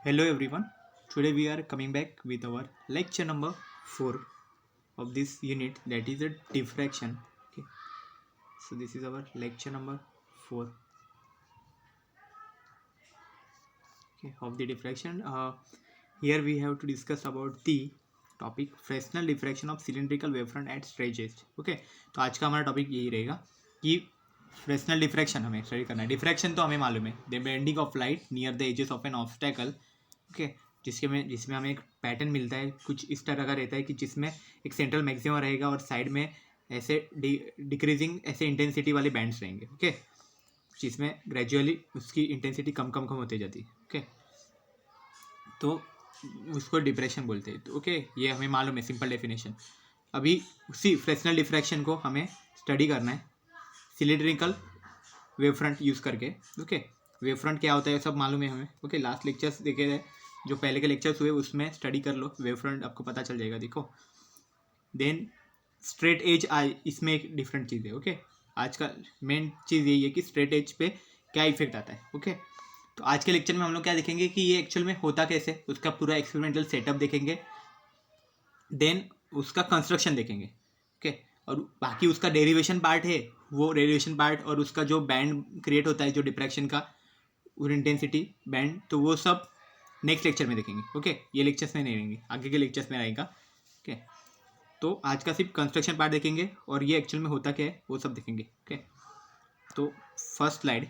Hello everyone. Today we are coming back with our lecture number 4 of this unit, that is a diffraction. Okay. So this is our lecture number 4, okay, of the diffraction. Here we have to discuss about the topic Fresnel diffraction of cylindrical wavefront at straight edge. Okay. तो आज का हमारा topic यही रहेगा कि Fresnel diffraction हमें study करना है. डिफ्रैक्शन तो हमें मालूम है, the bending of light near the edges of an obstacle. Okay. जिसमें हमें एक पैटर्न मिलता है, कुछ इस तरह का रहता है कि जिसमें एक सेंट्रल मैक्सिमा रहेगा और साइड में ऐसे डिक्रीजिंग ऐसे इंटेंसिटी वाले बैंड्स रहेंगे. ओके. जिसमें ग्रेजुअली उसकी इंटेंसिटी कम कम कम होते जाती है. ओके. तो उसको डिप्रेशन बोलते हैं. तो ओके, ये हमें मालूम है, सिंपल डेफिनेशन. अभी उसी फ्रेसनल डिफ्रैक्शन को हमें स्टडी करना है सिलिंड्रिकल वेवफ्रंट यूज़ करके. ओके. वेवफ्रंट क्या होता है सब मालूम है हमें. ओके. लास्ट लेक्चर्स देखे थे, जो पहले के लेक्चर्स हुए उसमें स्टडी कर लो, वेवफ्रंट आपको पता चल जाएगा. देखो, देन स्ट्रेट एज इसमें एक डिफरेंट चीज़ है. ओके. आज का मेन चीज़ यही है कि स्ट्रेट एज पे क्या इफेक्ट आता है. ओके. तो आज के लेक्चर में हम लोग क्या देखेंगे कि ये एक्चुअल में होता कैसे, उसका पूरा एक्सपेरिमेंटल सेटअप देखेंगे, देन उसका कंस्ट्रक्शन देखेंगे. ओके. और बाकी उसका डेरिवेशन पार्ट है, वो डेरिवेशन पार्ट और उसका जो बैंड क्रिएट होता है, जो डिफ्रैक्शन का और इंटेंसिटी बैंड, तो वो सब नेक्स्ट लेक्चर में देखेंगे. ओके. ये लेक्चर्स में नहीं रहेंगे, आगे के लेक्चर्स में रहेगा. ओके. तो आज का सिर्फ कंस्ट्रक्शन पार्ट देखेंगे और ये एक्चुअल में होता क्या है वो सब देखेंगे. ओके. तो first slide,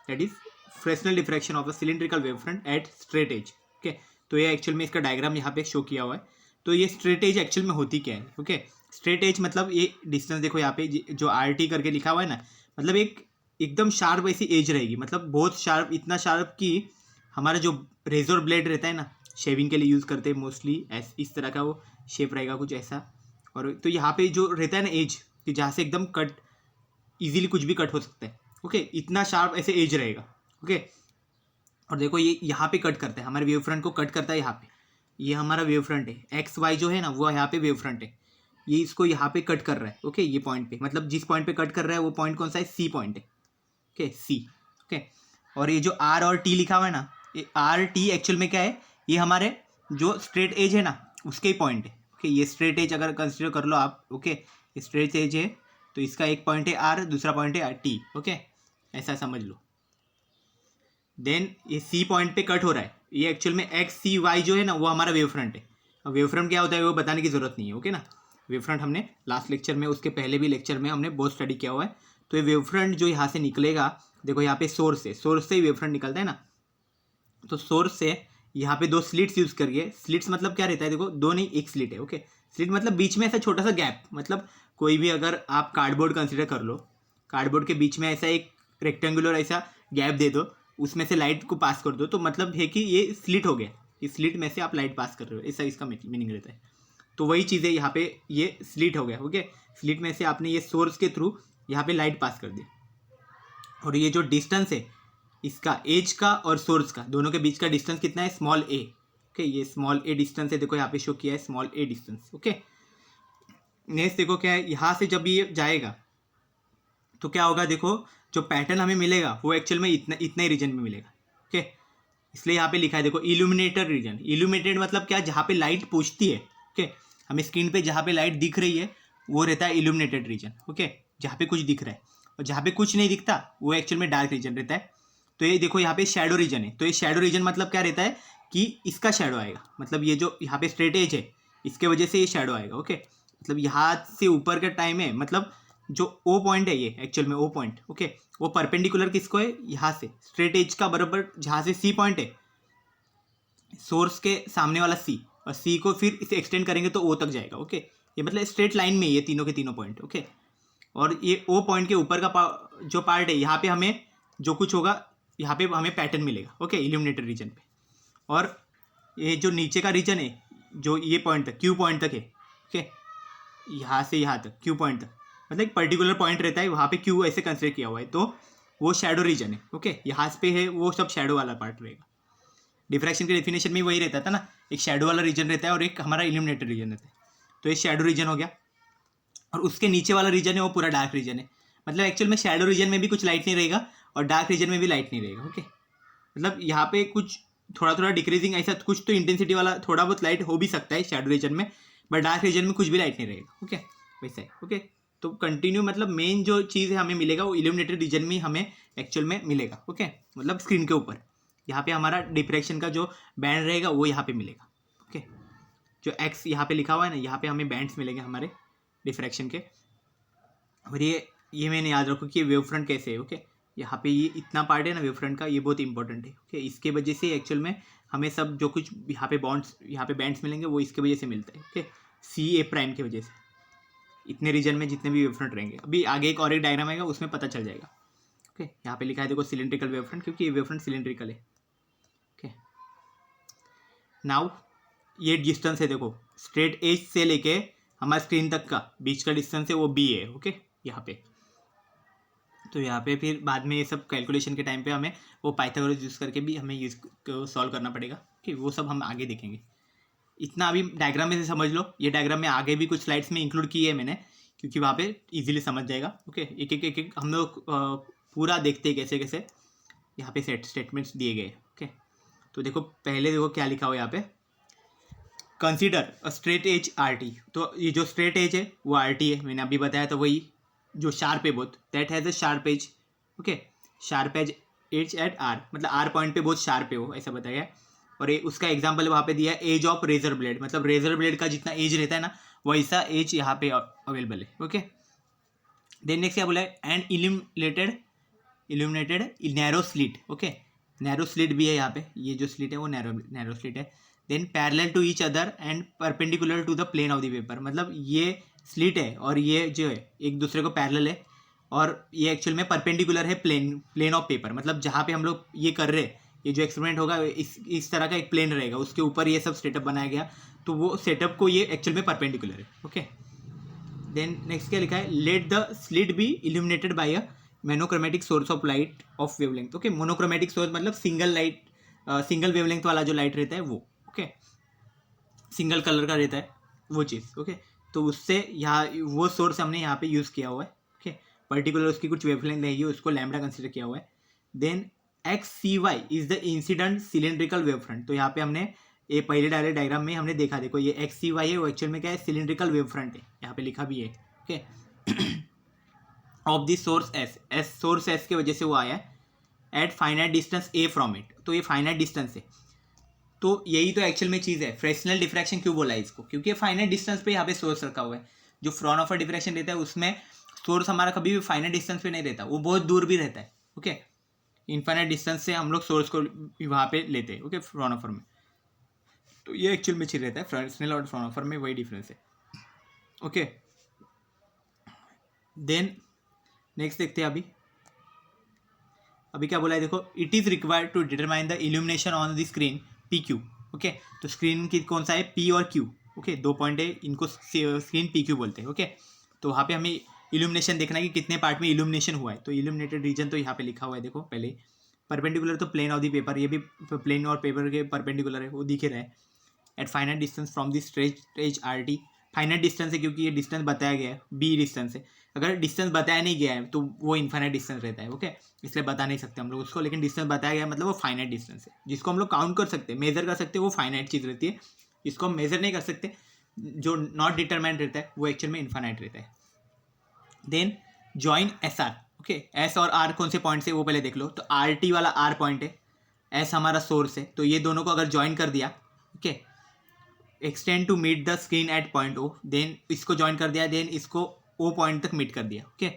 that is Fresnel diffraction of a cylindrical wavefront at straight edge. Okay. तो ये एक्चुअल में इसका डायग्राम यहाँ पे शो किया हुआ है. तो ये स्ट्रेट एज एक्चुअल में होती क्या है. ओके. स्ट्रेट एज मतलब ये डिस्टेंस देखो यहाँ पे जो RT करके लिखा हुआ है ना, मतलब एकदम शार्प ऐसी एज रहेगी, मतलब बहुत शार्प, इतना शार्प कि हमारा जो रेजर ब्लेड रहता है ना, शेविंग के लिए यूज़ करते हैं मोस्टली, इस तरह का वो शेप रहेगा कुछ ऐसा. और तो यहाँ पे जो रहता है ना एज, कि जहाँ से एकदम कट इजीली कुछ भी कट हो सकता है. ओके. इतना शार्प ऐसे एज रहेगा. ओके. और देखो ये यहाँ पे कट करता है, हमारे वेव फ्रंट को कट करता है यहाँ पे. ये हमारा वेव फ्रंट है, XY जो है ना वो यहाँ पे वेव फ्रंट है, ये इसको यहाँ पे कट कर रहा है. ओके. ये पॉइंट पे, मतलब जिस पॉइंट पे कट कर रहा है वो पॉइंट कौन सा है, C पॉइंट है. ओके. C. ओके. और ये जो R और T लिखा हुआ है ना, ये RT एक्चुअल में क्या है, ये हमारे जो स्ट्रेट एज है ना उसके ही पॉइंट है. ओके. ये स्ट्रेट एज अगर कंसिडर कर लो आप. ओके. ये स्ट्रेट एज है, तो इसका एक पॉइंट है R, दूसरा पॉइंट है T. ओके. ऐसा समझ लो. देन ये C पॉइंट पे कट हो रहा है, ये एक्चुअल में XCY जो है ना वो हमारा वेव फ्रंट है. अब वेव फ्रंट क्या होता है वो बताने की ज़रूरत नहीं है. ओके ना. वेव फ्रंट हमने लास्ट लेक्चर में, उसके पहले भी लेक्चर में हमने बहुत स्टडी किया हुआ है. तो ये वेव फ्रंट जो यहाँ से निकलेगा, देखो यहाँ पे सोर्स है, सोर्स से ही वेव फ्रंट निकलता है ना. तो सोर्स से यहाँ पे दो स्लिट्स यूज़ करिए. स्लिट्स मतलब क्या रहता है, देखो दो नहीं एक स्लिट है. ओके. स्लिट मतलब बीच में ऐसा छोटा सा गैप, मतलब कोई भी अगर आप कार्डबोर्ड कंसिडर कर लो, कार्डबोर्ड के बीच में ऐसा एक रेक्टेंगुलर ऐसा गैप दे दो, उसमें से लाइट को पास कर दो, तो मतलब है कि ये स्लिट हो गया, इस स्लिट में से आप लाइट पास कर रहे हो, ऐसा इसका मीनिंग रहता है. तो वही चीज़ है यहाँ पे, ये स्लिट हो गया. ओके. स्लिट में से आपने ये सोर्स के थ्रू यहाँ पे लाइट पास कर दी. और ये जो डिस्टेंस है इसका, एज का और सोर्स का, दोनों के बीच का डिस्टेंस कितना है, स्मॉल a. ओके. ये स्मॉल a डिस्टेंस है, देखो यहाँ पे शो किया है small a distance. Okay. Next देखो क्या है, यहाँ से जब ये जाएगा तो क्या होगा, देखो जो पैटर्न हमें मिलेगा वो एक्चुअल में इतना ही रीजन में मिलेगा. ओके. इसलिए यहाँ पे लिखा है देखो, इल्यूमिनेटेड रीजन. इल्यूमिनेटेड मतलब क्या, जहाँ पे लाइट पहुँचती है. ओके. हमें स्क्रीन पे जहाँ पे लाइट दिख रही है वो रहता है इल्यूमिनेटेड रीजन. ओके. जहाँ पे कुछ दिख रहा है, और जहाँ पे कुछ नहीं दिखता वो एक्चुअल में डार्क रीजन रहता है. तो ये देखो यहाँ पे शैडो रीजन है, तो ये शैडो रीजन मतलब क्या रहता है कि इसका शैडो आएगा, मतलब ये जो यहाँ पे स्ट्रेट एज है इसके वजह से ये शैडो आएगा. ओके. मतलब यहाँ से ऊपर का टाइम है, मतलब जो O पॉइंट है ये एक्चुअल में O पॉइंट. ओके. वो परपेंडिकुलर किसको है, यहाँ से स्ट्रेट एज का बराबर, जहाँ से C पॉइंट है, सोर्स के सामने वाला C, और C को फिर इसे एक्सटेंड करेंगे तो O तक जाएगा. ओके. ये मतलब स्ट्रेट लाइन में ये तीनों के तीनों पॉइंट. ओके. और ये O पॉइंट के ऊपर का जो पार्ट है, यहाँ पे हमें जो कुछ होगा यहाँ पे हमें पैटर्न मिलेगा. ओके. इल्यूमिनेटेड रीजन पे. और ये जो नीचे का रीजन है, जो ये पॉइंट तक Q पॉइंट तक है. ओके. यहाँ से यहाँ तक Q पॉइंट तक, मतलब एक पर्टिकुलर पॉइंट रहता है, वहाँ पे Q ऐसे कंसिडर किया हुआ है, तो वो शैडो रीजन है. ओके. यहाँ पे है वो सब शैडो वाला पार्ट रहेगा. डिफ्रैक्शन के डेफिनेशन में वही रहता था ना, एक शैडो वाला रीजन रहता है और एक हमारा इल्यूमिनेटेड रीजन रहता है. तो ये शैडो रीजन हो गया, और उसके नीचे वाला रीजन है वो पूरा डार्क रीजन है. मतलब एक्चुअल में शैडो रीजन में भी कुछ लाइट नहीं रहेगा और डार्क रीजन में भी लाइट नहीं रहेगा. ओके. मतलब यहाँ पे कुछ थोड़ा थोड़ा डिक्रीजिंग, ऐसा कुछ तो इंटेंसिटी वाला थोड़ा बहुत लाइट हो भी सकता है शेडो रीजन में, बट डार्क रीजन में कुछ भी लाइट नहीं रहेगा। ओके, वैसा है। ओके, तो कंटिन्यू मतलब मेन जो चीज़ है हमें मिलेगा वो इल्यूमिनेटेड रीजन में हमें एक्चुअल में मिलेगा। ओके, मतलब स्क्रीन के ऊपर यहाँ पे हमारा डिफ्रैक्शन का जो बैंड रहेगा वो यहाँ पे मिलेगा। ओके, जो एक्स यहाँ पे लिखा हुआ है ना, यहाँ पे हमें बैंड्स मिलेंगे हमारे डिफ्रैक्शन के। और ये मैंने याद रखो कि वेव फ्रंट कैसे है। ओके, यहाँ पे ये इतना पार्ट है ना वेव फ्रंट का, ये बहुत इंपॉर्टेंट है। ओके, इसके वजह से एक्चुअल में हमें सब जो कुछ यहाँ पे बॉन्ड्स, यहाँ पे बैंड्स मिलेंगे वो इसके वजह से मिलता है। ओके, सी ए प्राइम की वजह से इतने रीजन में जितने भी वेव फ्रंट रहेंगे, अभी आगे एक और एक डायग्राम आएगा उसमें पता चल जाएगा। ओके, यहाँ पे लिखा है देखो सिलेंड्रिकल वेव फ्रंट, क्योंकि ये वेव फ्रंट सिलेंड्रिकल है। ओके, नाउ ये डिस्टेंस है देखो, स्ट्रेट एज से लेके हमारे स्क्रीन तक का बीच का डिस्टेंस है वो बी है। ओके, यहाँ पे तो यहाँ पे फिर बाद में ये सब कैलकुलेशन के टाइम पे हमें वो पाइथागोरस यूज़ करके भी हमें यूज सॉल्व करना पड़ेगा। कि वो सब हम आगे देखेंगे। इतना अभी डायग्राम में से समझ लो, ये डायग्राम में आगे भी कुछ स्लाइड्स में इंक्लूड की है मैंने, क्योंकि वहाँ पे इजीली समझ जाएगा। ओके, एक एक हम लोग पूरा देखते हैं कैसे कैसे यहाँ पे स्टेटमेंट्स दिए गए। ओके, तो देखो पहले देखो क्या लिखा हुआ है यहाँ पे, consider a straight edge R T. तो ये जो स्ट्रेट एज है वो आर टी है, मैंने अभी बताया। तो वही जो शार्प है बहुत, that has a sharp edge. Okay, sharp edge at R, मतलब आर पॉइंट पे बहुत शार्प है वो, ऐसा बताया गया। और ये उसका एग्जाम्पल वहाँ पे दिया है एज ऑफ रेजर ब्लेड, मतलब रेजर ब्लेड का जितना एज रहता है ना वैसा एज यहाँ पे अवेलेबल है। ओके, देन नेक्स्ट क्या बोला है, and illuminated narrow slit. Okay, narrow slit भी है यहाँ पे, ये जो स्लिट है वो नैरो स्लिट है। Then parallel to each other and perpendicular to the plane of the paper, मतलब ये स्लिट है और ये जो है एक दूसरे को पैरेलल है, और ये एक्चुअल में परपेंडिकुलर है प्लेन ऑफ पेपर, मतलब जहाँ पे हम लोग ये कर रहे हैं, ये जो एक्सपेरिमेंट होगा इस तरह का एक प्लेन रहेगा, उसके ऊपर ये सब सेटअप बनाया गया, तो वो सेटअप को ये एक्चुअल में परपेंडिकुलर है। ओके, देन नेक्स्ट क्या लिखा है, let the slit be illuminated by a monochromatic source of light of wavelength. Okay, monochromatic source मतलब सिंगल वेवलेंथ वाला जो लाइट रहता है वो। ओके, सिंगल कलर का रहता है वो चीज़। ओके, तो उससे यहाँ वो सोर्स हमने यहाँ पे यूज़ किया हुआ है। ओके, पर्टिकुलर उसकी कुछ वेवलेंथ रहेगी, उसको लैम्डा कंसिडर किया हुआ है। Then X C Y is the incident cylindrical wave front. तो यहाँ पे हमने ये पहले डायरेक्ट डायग्राम में हमने देखा, देखो ये एक्स सी वाई है, वो एक्चुअल में क्या है, सिलेंड्रिकल वेव फ्रंट है, यहाँ पे लिखा भी है। Okay, of this source S source S की वजह से वो आया है at finite distance a from it. तो ये फाइनाइट डिस्टेंस है, तो यही तो एक्चुअल में चीज़ है। फ्रेस्नेल डिफ्रैक्शन क्यों बोला है इसको, क्योंकि फाइनाइट डिस्टेंस पे यहाँ पे सोर्स रखा हुआ है। जो फ्रॉनहोफर डिफ्रैक्शन रहता है उसमें सोर्स हमारा कभी भी फाइनाइट डिस्टेंस पे नहीं रहता, वो बहुत दूर भी रहता है। ओके, इनफाइनाइट डिस्टेंस से हम लोग सोर्स को वहाँ पे लेते हैं। ओके, फ्रॉनहोफर में तो ये एक्चुअल में चीज रहता है, फ्रेस्नेल और फ्रॉनहोफर में वही डिफरेंस है। ओके, देन नेक्स्ट देखते हैं अभी क्या बोला है देखो, it is required to determine the illumination on the screen P Q. Okay, तो स्क्रीन की कौन सा है, पी और क्यू। ओके, 2 पॉइंट है, इनको स्क्रीन पी क्यू बोलते हैं। ओके, तो वहाँ पे हमें इल्यूमिनेशन देखना है कि कितने पार्ट में इल्यूमिनेशन हुआ है। तो इल्यूमिनेटेड रीजन तो यहाँ पे लिखा हुआ है देखो पहले, परपेंडिकुलर तो प्लेन ऑफ द पेपर, ये भी प्लेन और पेपर के परपेंडिकुलर है, वो दिख रहा है। At finite distance from the stretch R T, finite distance है क्योंकि ये डिस्टेंस बताया गया है, बी डिस्टेंस है। अगर डिस्टेंस बताया नहीं गया है तो वो इनफाइनाइट डिस्टेंस रहता है। ओके, इसलिए बता नहीं सकते हम लोग उसको, लेकिन डिस्टेंस बताया गया है मतलब वो फाइनाइट डिस्टेंस है, जिसको हम लोग काउंट कर सकते हैं, मेजर कर सकते हैं, वो फाइनाइट चीज़ रहती है। इसको हम मेजर नहीं कर सकते, जो नॉट डिटरमाइंड रहता है वो एक्चुअल में इनफाइनाइट रहता है। Then join S R. Okay, S और आर कौन से पॉइंट से वो पहले देख लो। तो आर टी वाला आर पॉइंट है, एस हमारा सोर्स है, तो ये दोनों को अगर ज्वाइन कर दिया, okay, extend to meet the screen at point O, then इसको ज्वाइन कर दिया, देन इसको ओ पॉइंट तक मीट कर दिया। Okay,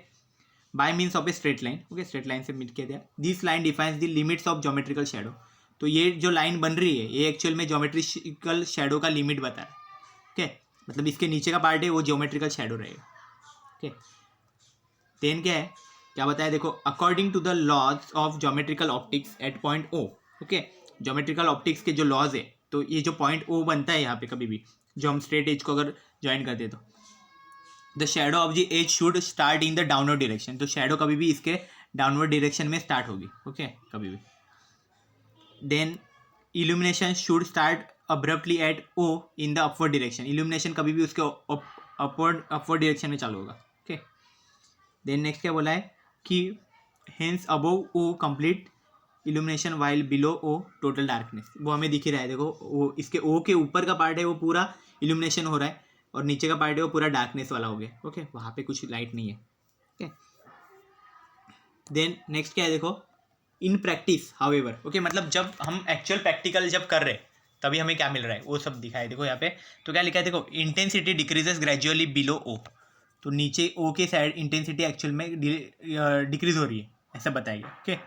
bye means of a straight line. Okay, straight line से मीट किया दिया। This line defines the limits of geometrical shadow. तो ये जो लाइन बन रही है ये एक्चुअल में ज्योमेट्रिकल शेडो का लिमिट बता रहा है। ओके, मतलब इसके नीचे का पार्ट है वो ज्योमेट्रिकल शेडो रहेगा। ओके, देन क्या है, क्या बताया देखो, according to the laws of geometrical optics at point O. Okay, geometrical optics के जो लॉज है, तो ये जो पॉइंट ओ बनता है यहाँ पे कभी भी, जो हम स्ट्रेट एज को अगर ज्वाइन करते हैं, तो the shadow of the edge should start in the downward direction. तो शेडो कभी भी इसके डाउनवर्ड डायरेक्शन में स्टार्ट होगी। ओके, कभी भी। Then illumination should start abruptly at O in the upward direction. Illumination कभी भी उसके अपवर्ड डायरेक्शन में चालू होगा। ओके, देन नेक्स्ट क्या बोला है कि हेंस अबोव ओ कंप्लीट इल्यूमिनेशन वाइल बिलो ओ टोटल डार्कनेस, वो हमें दिख ही रहा है। देखो वो इसके ओ के ऊपर का पार्ट है वो पूरा इल्यूमिनेशन हो रहा है और नीचे का पार्ट है वो पूरा डार्कनेस वाला हो गया। ओके, वहाँ पे कुछ लाइट नहीं है। ओके, देन नेक्स्ट क्या है देखो, इन प्रैक्टिस हाउएवर। ओके, मतलब जब हम एक्चुअल प्रैक्टिकल जब कर रहे हैं तभी हमें क्या मिल रहा है वो सब दिखा है। देखो यहाँ पे तो क्या लिखा है देखो, इंटेंसिटी डिक्रीजेस ग्रेजुअली बिलो ओ, तो नीचे ओ के साइड इंटेंसिटी एक्चुअल में डिक्रीज हो रही है ऐसा बताया गया। ओके,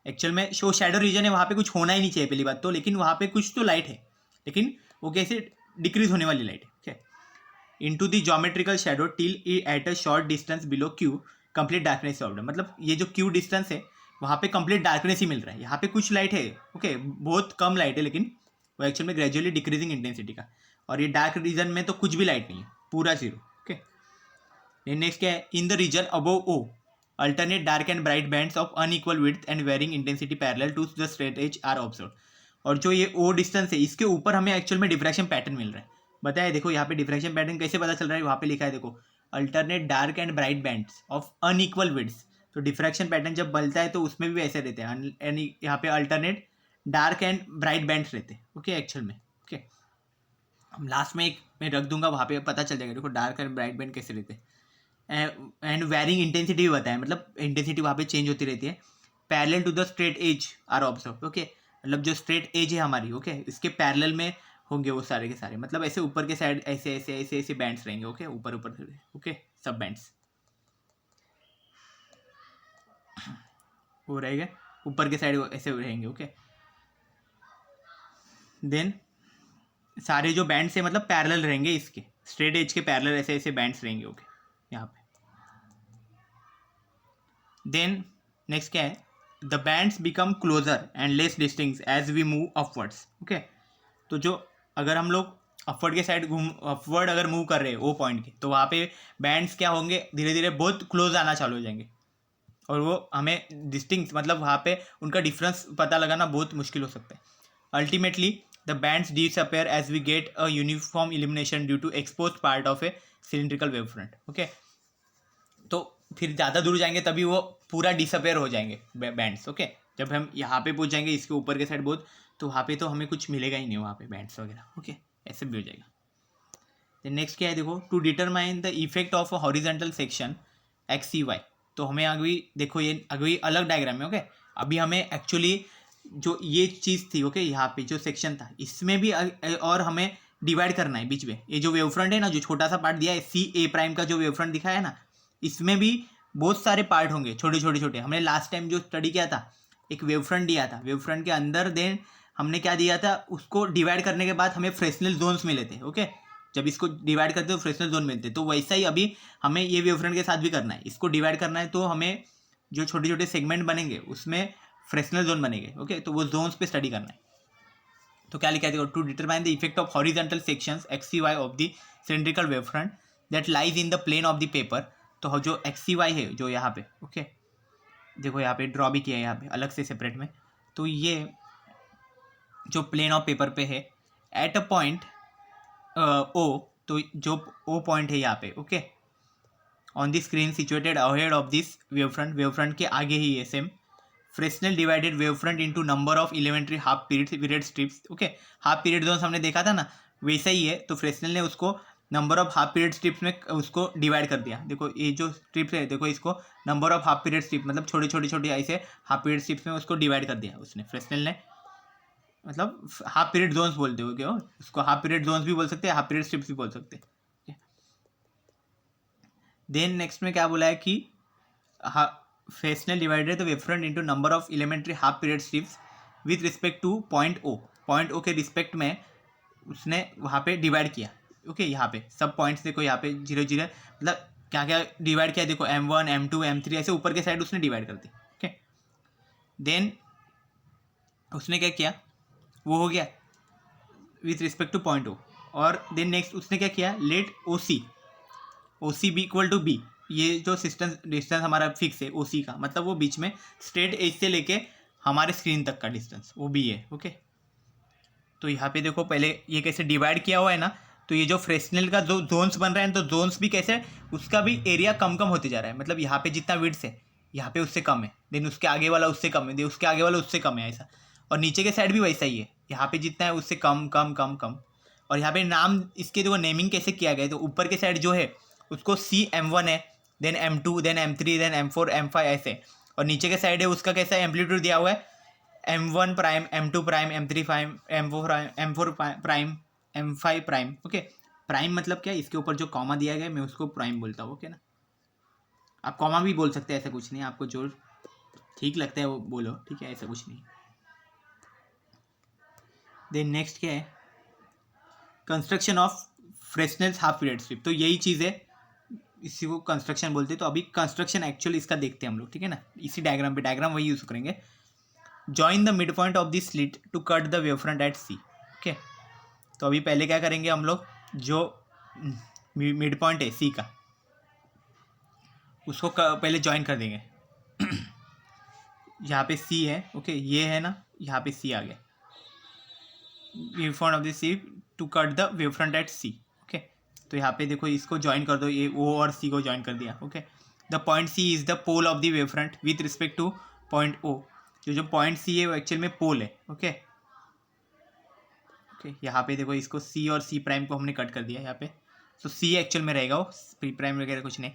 एक्चुअल में शो शैडो रीजन है, वहाँ पे कुछ होना ही नहीं चाहिए पहली बात तो, लेकिन वहाँ पे कुछ तो लाइट है, लेकिन वो कैसे डिक्रीज होने वाली लाइट है। Okay, into the geometrical shadow till at a short distance below Q complete darkness solved, मतलब ये जो क्यू डिस्टेंस है वहाँ पे कंप्लीट डार्कनेस ही मिल रहा है। यहाँ पे कुछ लाइट है, ओके, बहुत कम लाइट है, लेकिन वो एक्चुअल में ग्रेजुअली डिक्रीजिंग इंटेंसिटी का, और ये डार्क रीजन में तो कुछ भी लाइट नहीं है, पूरा जीरो। ओके, नेक्स्ट क्या है, in the region above O alternate dark and bright bands of unequal width and varying intensity parallel to the straight edge are observed, और जो ये ओ डिस्टेंस है इसके ऊपर हमें एक्चुअल में डिफ्रैक्शन पैटर्न मिल रहा है। बताया देखो यहाँ पे डिफ्रैक्शन पैटर्न कैसे पता चल रहा है, वहाँ पे लिखा है देखो, alternate dark and bright bands of unequal width, तो डिफ्रैक्शन पैटर्न जब बनता है तो उसमें भी वैसे रहते हैं, यहाँ पे alternate dark and bright bands रहते हैं। ओके, एक्चुअल में ओके, हम लास्ट में एक मैं रख दूंगा, वहाँ पे पता चल जाएगा देखो डार्क एंड ब्राइट बैंड कैसे रहते हैं। एंड वेरिंग इंटेंसिटी भी बताया, मतलब इंटेंसिटी वहाँ पे चेंज होती रहती है। Parallel to the straight edge are observe, okay, मतलब जो स्ट्रेट एज है हमारी, ओके, इसके पैरेलल में होंगे वो सारे के सारे, मतलब ऐसे ऊपर के साइड ऐसे ऐसे ऐसे ऐसे बैंड्स रहेंगे। ओके, ऊपर ऊपर, ओके, सब बैंड्स वो रहेंगे ऊपर के साइड ऐसे रहेंगे। ओके, देन सारे जो बैंड्स है मतलब पैरेलल रहेंगे, इसके स्ट्रेट एज के पैरेलल ऐसे ऐसे बैंड्स रहेंगे। ओके, यहाँ पे देन नेक्स्ट क्या है, the bands become closer and less distinct as we move upwards. Okay, तो जो अगर हम लोग अपवर्ड के साइड अपवर्ड अगर मूव कर रहे हैं वो पॉइंट के, तो वहाँ पे बैंड्स क्या होंगे, धीरे धीरे बहुत क्लोज आना चालू हो जाएंगे, और वो हमें डिस्टिंक्ट मतलब वहाँ पे उनका डिफरेंस पता लगाना बहुत मुश्किल हो सकता है। Ultimately the bands disappear as we get a uniform illumination due to exposed part of a cylindrical wave front. Okay, तो फिर ज़्यादा दूर जाएंगे तभी वो पूरा डिसअपेयर हो जाएंगे बैंड्स। ओके, जब हम यहाँ पे पहुँच जाएंगे इसके ऊपर के साइड बहुत, तो वहाँ पे तो हमें कुछ मिलेगा ही नहीं वहाँ पे बैंड्स वगैरह। ओके, ऐसे भी हो जाएगा। देन नेक्स्ट क्या है देखो, to determine the effect of a horizontal section X C Y, तो हमें अभी देखो ये अभी अलग डायग्राम है। ओके, अभी हमें एक्चुअली जो ये चीज़ थी, ओके, यहाँ पे जो सेक्शन था इसमें भी और हमें डिवाइड करना है बीच में। ये जो वेव फ्रंट है ना, जो छोटा सा पार्ट दिया है सी ए प्राइम का जो वेव फ्रंट दिखाया है ना, इसमें भी बहुत सारे पार्ट होंगे छोटे छोटे छोटे। हमने लास्ट टाइम जो स्टडी किया था, एक वेव फ्रंट दिया था, वेव फ्रंट के अंदर देन हमने क्या दिया था, उसको डिवाइड करने के बाद हमें फ्रेस्नेल जोन्स मिले थे। ओके, जब इसको डिवाइड करते हो फ्रेस्नेल जोन मिलते, तो वैसा ही अभी हमें ये वेव फ्रंट के साथ भी करना है। इसको डिवाइड करना है तो हमें जो छोटे छोटे सेगमेंट बनेंगे उसमें फ्रेस्नेल जोन बनेंगे। ओके, तो वो जोन्स पे स्टडी करना है। तो क्या लिखा है देखो, to determine the effect of horizontal sections X C Y of the cylindrical wave front that lies in the plane of the paper, तो जो एक्स सी वाई है जो यहाँ पे, ओके, देखो यहाँ पे ड्रॉ भी किया है यहाँ पे अलग से सेपरेट में, तो ये जो प्लेन ऑफ पेपर पे है एट अ पॉइंट ओ, तो जो ओ पॉइंट है यहाँ पे, okay, on the screen situated ahead of this wave front के आगे ही है same. Fresnel divided wave front into number of elementary half period strips. Okay, half period zones हमने देखा था ना, वैसा ही है। तो फ्रेस्नेल ने उसको number of half period strips में उसको डिवाइड कर दिया। देखो ये जो स्ट्रिप्स है, देखो इसको number of half period strip मतलब छोटे छोटे छोटे ऐसे हाफ पीरियड स्ट्रिप्स में उसको डिवाइड कर दिया उसने, फ्रेस्नेल ने, मतलब हाफ पीरियड जोन्स बोलते हो क्या, उसको हाफ पीरियड जोन्स भी बोल सकते हैं, हाफ पीरियड स्ट्रिप्स भी बोल सकते हैं। देन नेक्स्ट में क्या बोला है कि Fresnel divided the wave front into number of elementary half period strips with respect to point O के रिस्पेक्ट में उसने वहाँ पे डिवाइड किया। ओके, यहाँ पे सब पॉइंट्स देखो, यहाँ पे 0 0 मतलब क्या क्या डिवाइड किया देखो, M1 M2 M3 ऐसे ऊपर के साइड उसने डिवाइड कर दी। ओके, देन उसने क्या किया, वो हो गया with respect to point O, और देन नेक्स्ट उसने क्या किया, let O C be equal to b, ये जो डिस्टेंस हमारा फिक्स है ओ सी का, मतलब वो बीच में स्ट्रेट एज से लेके हमारे स्क्रीन तक का डिस्टेंस वो भी है। ओके, तो यहाँ पे देखो पहले ये कैसे डिवाइड किया हुआ है ना, तो ये जो फ्रेस्नेल का जो जोन्स बन रहा है, तो जोन्स भी कैसे उसका भी एरिया कम कम होते जा रहा है, मतलब यहाँ पे जितना विड्थ है यहाँ पे उससे कम है, देन उसके आगे वाला उससे कम है, देन उसके आगे वाला उससे कम है, ऐसा। और नीचे के साइड भी वैसा ही है, यहाँ पे जितना है उससे कम कम कम कम। और यहाँ पे नाम इसके देखो नेमिंग कैसे किया गया है, तो ऊपर के साइड जो है उसको CM1 है, then M2, then M3, then M4, M5 ऐसे। और नीचे के साइड है उसका कैसा एम्पलीट्यूड दिया हुआ है, M1 prime, M2 prime, M3 prime, M4 prime, M5 prime. Okay, prime मतलब क्या, इसके ऊपर जो कॉमा दिया गया है मैं उसको प्राइम बोलता हूँ। ओके ना, आप कॉमा भी बोल सकते हैं, ऐसा कुछ नहीं, आपको जो ठीक लगता है वो बोलो, ठीक है, ऐसा कुछ नहीं। देन नेक्स्ट क्या है, construction of Fresnel's half period sweep. तो यही चीज़ है, इसी को कंस्ट्रक्शन बोलते हैं। तो अभी कंस्ट्रक्शन एक्चुअली इसका देखते हैं हम लोग, ठीक है ना, इसी डायग्राम पे, डायग्राम वही यूज़ करेंगे। Join the mid point of the slit to cut the wave front at C। Okay, तो अभी पहले क्या करेंगे हम लोग, जो मिड पॉइंट है C का, उसको पहले ज्वाइन कर देंगे। यहाँ पे C है, ओके, ये है ना, यहाँ पे C आ गया, wave front of the C to cut the wave front at C। Okay, तो यहाँ पे देखो इसको ज्वाइन कर दो, ये O और C को ज्वाइन कर दिया। Okay, the point C is the pole of the wave front with respect to point O। जो पॉइंट C है वो एक्चुअल में पोल है। ओके, ओके, यहाँ पे देखो इसको C और C प्राइम को हमने कट कर दिया यहाँ पे, तो C एक्चुअल में रहेगा, वो P प्राइम वगैरह कुछ नहीं।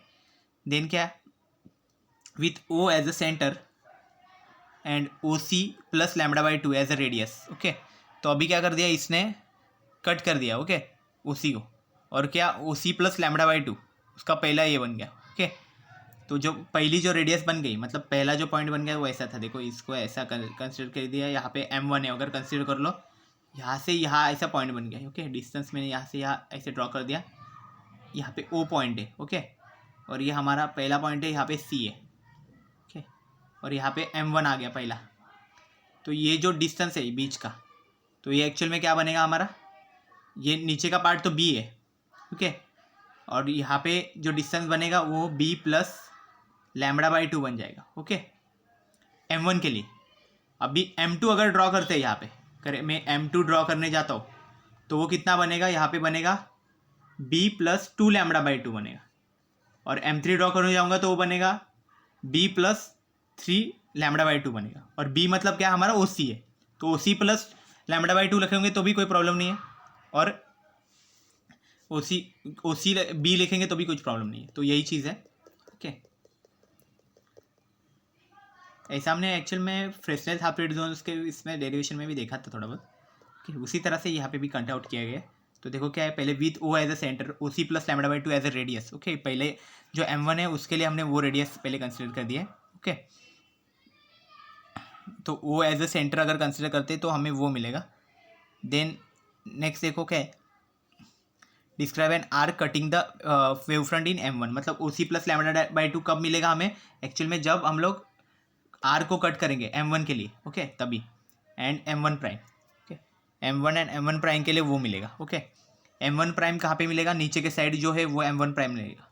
देन क्या, with O as a centre and OC plus λ/2 as a radius. Okay, तो अभी क्या कर दिया इसने, कट कर दिया, ओके, OC को, और क्या OC प्लस λ/2 उसका पहला ये बन गया। ओके, तो जो पहली जो रेडियस बन गई, मतलब पहला जो पॉइंट बन गया वो ऐसा था, देखो इसको ऐसा कंसिडर कर दिया, यहाँ पे M1 है, अगर कंसिडर कर लो, यहाँ से यहाँ ऐसा पॉइंट बन गया। ओके, डिस्टेंस मैंने यहाँ से यहाँ ऐसे ड्रॉ कर दिया, यहाँ पे O पॉइंट है। ओके, और ये हमारा पहला पॉइंट है, यहाँ पे C है। ओके, और यहाँ पे M1 आ गया पहला, तो ये जो डिस्टेंस है बीच का, तो ये एक्चुअल में क्या बनेगा हमारा, ये नीचे का पार्ट तो B है। ओके, और यहाँ पे जो डिस्टेंस बनेगा वो B प्लस λ/2 बन जाएगा। ओके, M1 के लिए। अभी M2 अगर ड्रॉ करते हैं, यहाँ पे करे मैं M2 ड्रॉ करने जाता हूँ, तो वो कितना बनेगा, यहाँ पे बनेगा B प्लस 2 λ/2 बनेगा। और M3 ड्रॉ करने जाऊँगा तो वो बनेगा B प्लस 3 λ/2 बनेगा। और B मतलब क्या हमारा OC है, तो OC प्लस λ/2 लिखेंगे तो भी कोई प्रॉब्लम नहीं है, और OC B लिखेंगे तो भी कुछ प्रॉब्लम नहीं है। तो यही चीज़ है। ओके, ऐसा हमने एक्चुअल में फ्रेसनेल्स हाफ पीरियड जोन्स के इसमें डेरिवेशन में भी देखा था थोड़ा बहुत। ओके, उसी तरह से यहाँ पे भी कंट आउट किया गया है। तो देखो क्या है, पहले with O as a centre, OC plus λ/2 as a radius. Okay, पहले जो M1 है उसके लिए हमने वो रेडियस पहले कंसिडर कर दिया है। ओके, तो O एज अ सेंटर अगर कंसिडर करते तो हमें वो मिलेगा। देन नेक्स्ट देखो क्या है, describe an arc cutting the wave front in M1। मतलब OC प्लस λ/2 कब मिलेगा हमें, एक्चुअल में जब हम लोग आर को कट करेंगे M1 के लिए। ओके, तभी, and M1 prime. Okay, M1 and M1 prime के लिए वो मिलेगा। ओके, M1 प्राइम कहाँ पे मिलेगा, नीचे के साइड जो है वो M1 प्राइम मिलेगा।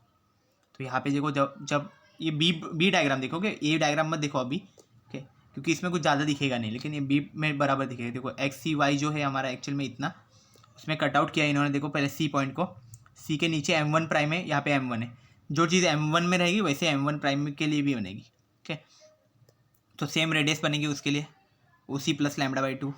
तो यहाँ पे देखो, जब ये बी डायग्राम देखोगे, ए डायग्राम मत देखो अभी। ओके, क्योंकि इसमें कुछ ज़्यादा दिखेगा नहीं, लेकिन ये बी में बराबर दिखेगा। देखो XCY जो है हमारा एक्चुअल में इतना, उसमें कटआउट किया इन्होंने। देखो पहले C पॉइंट को, C के नीचे M1 प्राइम है, यहाँ पे M1 है। जो चीज़ M1 में रहेगी वैसे M1 प्राइम के लिए भी बनेगी। ओके, तो सेम रेडियस बनेगी उसके लिए, OC प्लस λ/2,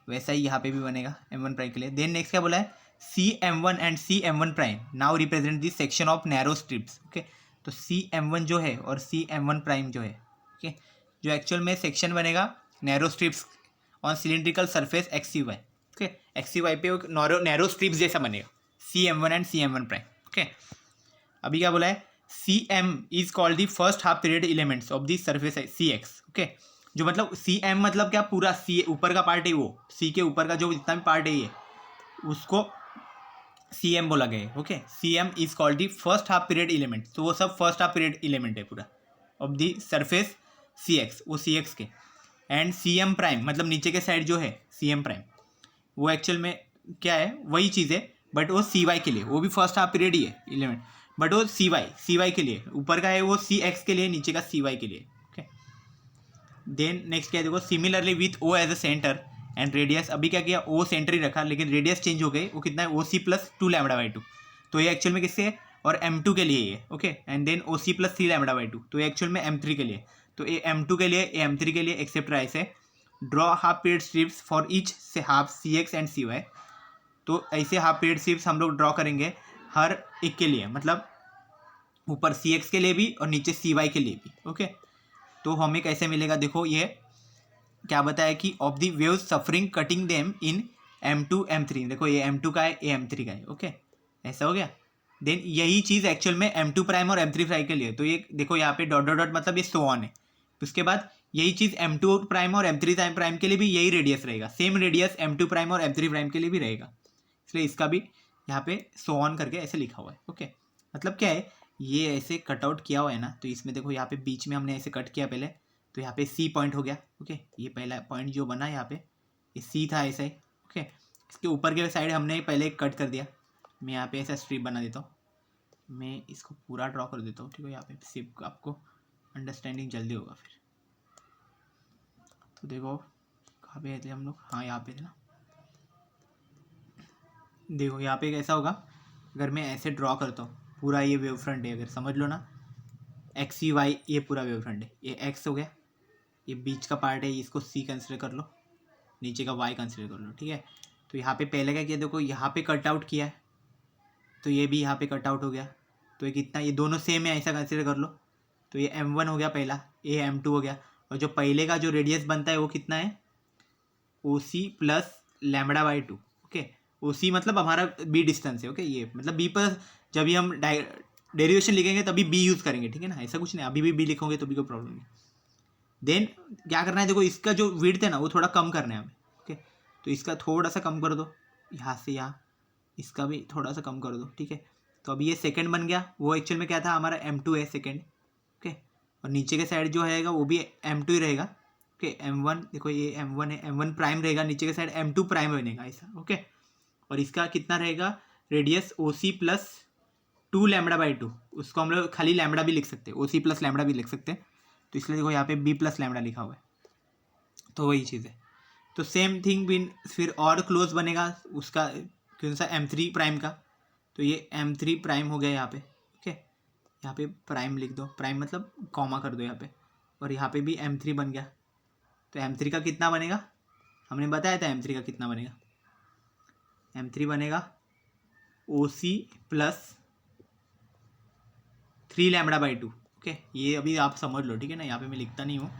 वैसा ही यहाँ पे भी बनेगा M1 प्राइम के लिए। देन नेक्स्ट क्या बोला है, CM1 and CM1 prime now represent this section of narrow strips. Okay, तो CM1 जो है और CM1 प्राइम जो है, ओके, जो एक्चुअल में सेक्शन बनेगा narrow strips on cylindrical surface XCY। Okay, XCY पे एक नैरो स्ट्रिप्स जैसा बनेगा, CM1 and CM1 prime. Okay, अभी क्या बोला है, CM is called the first half period elements of the surface CX। Okay, जो मतलब CM मतलब क्या, पूरा C ऊपर का पार्ट है, वो C के ऊपर का जो जितना भी पार्ट है ये, उसको CM बोला गया है। Okay, CM is called the first half period element, तो वो सब फर्स्ट हाफ पीरियड एलिमेंट है पूरा ऑफ द सरफेस CX, वो CX के। एंड CM प्राइम मतलब नीचे के साइड जो है CM प्राइम, वो एक्चुअल में क्या है, वही चीज़ है, बट वो CY के लिए, वो भी फर्स्ट हाफ पीरियड ही है एलिमेंट, बट वो CY के लिए, ऊपर का है वो CX के लिए, नीचे का CY के लिए। ओके, देन नेक्स्ट क्या है, देखो similarly with O as a centre and radius. अभी क्या किया, O सेंटर ही रखा, लेकिन रेडियस चेंज हो गई, वो कितना है, OC प्लस 2 λ/2। तो ये एक्चुअल में किससे है, और M2 के लिए ये, okay, and then OC plus 3 lambda by 2, तो ये एक्चुअल में M3 के लिए, तो ये M2 के लिए, ये M3 के लिए, एक्सेप्ट्रा ऐसे draw half period strips for each से हाफ CX एंड CY, तो ऐसे हाफ पीरियड स्ट्रिप्स हम लोग ड्रॉ करेंगे हर एक के लिए, मतलब ऊपर CX के लिए भी और नीचे CY के लिए भी, ओके। तो हमें कैसे मिलेगा, देखो ये क्या बताया कि of the waves suffering cutting them in M2 M3, देखो ये M2 का है, ये M3 का है, ओके, ऐसा हो गया। देन यही चीज़ एक्चुअल में M2 प्राइम और M3 प्राइम के लिए, तो ये देखो यहाँ पे डॉट डॉट डॉट मतलब ये सो ऑन है। उसके बाद यही चीज़ M2 प्राइम और M3 प्राइम के लिए भी यही रेडियस रहेगा, सेम रेडियस M2 प्राइम और M3 प्राइम के लिए भी रहेगा, इसलिए इसका भी यहाँ पे सो ऑन करके ऐसे लिखा हुआ है, ओके। मतलब क्या है, ये ऐसे कटआउट किया हुआ है ना, तो इसमें देखो यहाँ पे बीच में हमने ऐसे कट किया पहले, तो यहाँ पे C पॉइंट हो गया, ओके, ये पहला पॉइंट जो बना यहाँ पे ये C था ऐसा ही, ओके। इसके ऊपर के साइड हमने पहले कट कर दिया, मैं यहाँ पे ऐसा स्ट्रिप बना देता हूँ, मैं इसको पूरा ड्रॉ कर देता हूँ, ठीक है, यहाँ पे सिर्फ आपको अंडरस्टैंडिंग जल्दी होगा फिर। तो देखो कहाँ पे थे हम लोग, हाँ यहाँ पे थे ना, देखो यहाँ पे कैसा होगा, अगर मैं ऐसे ड्रॉ करता हूँ पूरा ये वेव फ्रंट है, अगर समझ लो ना XY ये पूरा वेव फ्रंट है, ये X हो गया, ये बीच का पार्ट है, इसको C कंसिडर कर लो, नीचे का Y कंसिडर कर लो, ठीक है। तो यहाँ पे पहले क्या किया, देखो यहाँ पे कट आउट किया है, तो ये भी यहाँ पे कट आउट हो गया, तो ये कितना, ये दोनों सेम है ऐसा कंसिडर कर लो, तो ये M1 हो गया पहला, ये M2 हो गया, और जो पहले का जो रेडियस बनता है वो कितना है, OC plus lambda by 2, okay. OC मतलब हमारा B डिस्टेंस है, ओके, ये मतलब B पर जब भी हम डेरिवेशन लिखेंगे तभी B यूज़ करेंगे, ठीक है ना, ऐसा कुछ नहीं, अभी भी B लिखोगे तो भी कोई प्रॉब्लम नहीं। देन क्या करना है, देखो इसका जो विड्थ है ना वो थोड़ा कम करना है हमें, ओके, तो इसका थोड़ा सा कम कर दो, यहाँ से यहाँ इसका भी थोड़ा सा कम कर दो, ठीक है। तो अभी ये सेकंड बन गया, वो एक्चुअल में क्या था हमारा M2 है सेकंड, ओके, और नीचे के साइड जो रहेगा वो भी M2 ही रहेगा, ओके। M1 देखो ये M1 है, M1 प्राइम रहेगा, नीचे के साइड M2 प्राइम बनेगा ऐसा, ओके। और इसका कितना रहेगा radius OC plus 2 lambda by 2, उसको हम लोग खाली लैम्बडा भी लिख सकते हैं, OC प्लस लैम्बडा भी लिख सकते हैं, तो इसलिए देखो यहाँ पे B प्लस लैम्बडा लिखा हुआ है, तो वही चीज़ है। तो सेम थिंग बिन फिर और क्लोज बनेगा उसका कौन सा M3 प्राइम का, तो ये M3 प्राइम हो गया यहाँ पे, ओके, यहाँ पे प्राइम लिख दो, प्राइम मतलब कॉमा कर दो यहाँ पे, और यहाँ पे भी M3 बन गया, तो M3 का कितना बनेगा, हमने बताया था M3 का कितना बनेगा, M3 बनेगा OC plus 3 lambda by 2, okay. ये अभी आप समझ लो, ठीक है ना, यहाँ पे मैं लिखता नहीं हूँ,